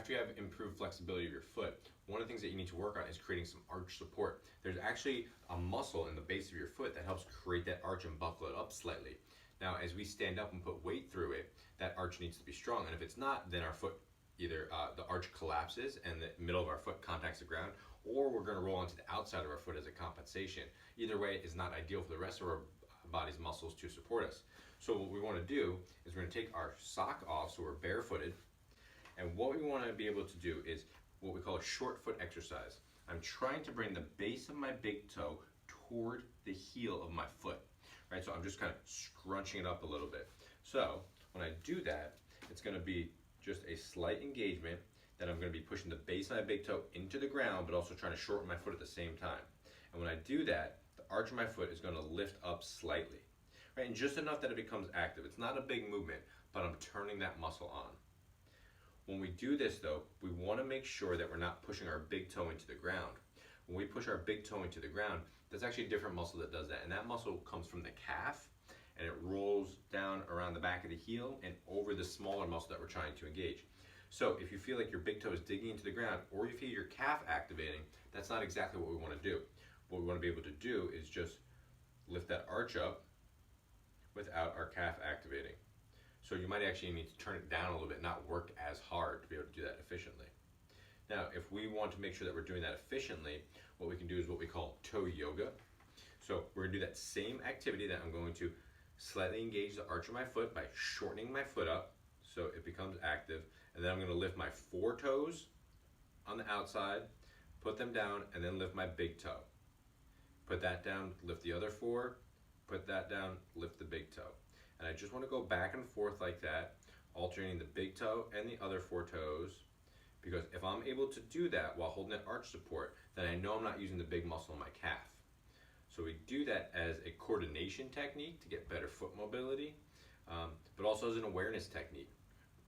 after you have improved flexibility of your foot, one of the things that you need to work on is creating some arch support. There's actually a muscle in the base of your foot that helps create that arch and buckle it up slightly. Now, as we stand up and put weight through it, that arch needs to be strong. And if it's not, then our foot either the arch collapses and the middle of our foot contacts the ground, or we're going to roll onto the outside of our foot as a compensation. Either way is not ideal for the rest of our body's muscles to support us. So what we want to do is we're going to take our sock off, so we're barefooted. And what we want to be able to do is what we call a short foot exercise. I'm trying to bring the base of my big toe toward the heel of my foot. Right, so I'm just kind of scrunching it up a little bit. So when I do that, it's going to be just a slight engagement that I'm going to be pushing the base of my big toe into the ground, but also trying to shorten my foot at the same time. And when I do that, the arch of my foot is going to lift up slightly, right, and just enough that it becomes active. It's not a big movement, but I'm turning that muscle on. When we do this though, we want to make sure that we're not pushing our big toe into the ground. When we push our big toe into the ground, there's actually a different muscle that does that, and that muscle comes from the calf, and it rolls down around the back of the heel and over the smaller muscle that we're trying to engage. So if you feel like your big toe is digging into the ground, or you feel your calf activating, that's not exactly what we want to do. What we want to be able to do is just lift that arch up without our calf activating. So you might actually need to turn it down a little bit, not work as hard to be able to do that efficiently. Now, if we want to make sure that we're doing that efficiently, what we can do is what we call toe yoga. So we're going to do that same activity that I'm going to slightly engage the arch of my foot by shortening my foot up so it becomes active. And then I'm going to lift my 4 toes on the outside, put them down, and then lift my big toe. Put that down, lift the other 4, put that down, lift the big toe. And I just want to go back and forth like that, alternating the big toe and the other 4 toes. Because if I'm able to do that while holding that arch support, then I know I'm not using the big muscle in my calf. So we do that as a coordination technique to get better foot mobility, but also as an awareness technique.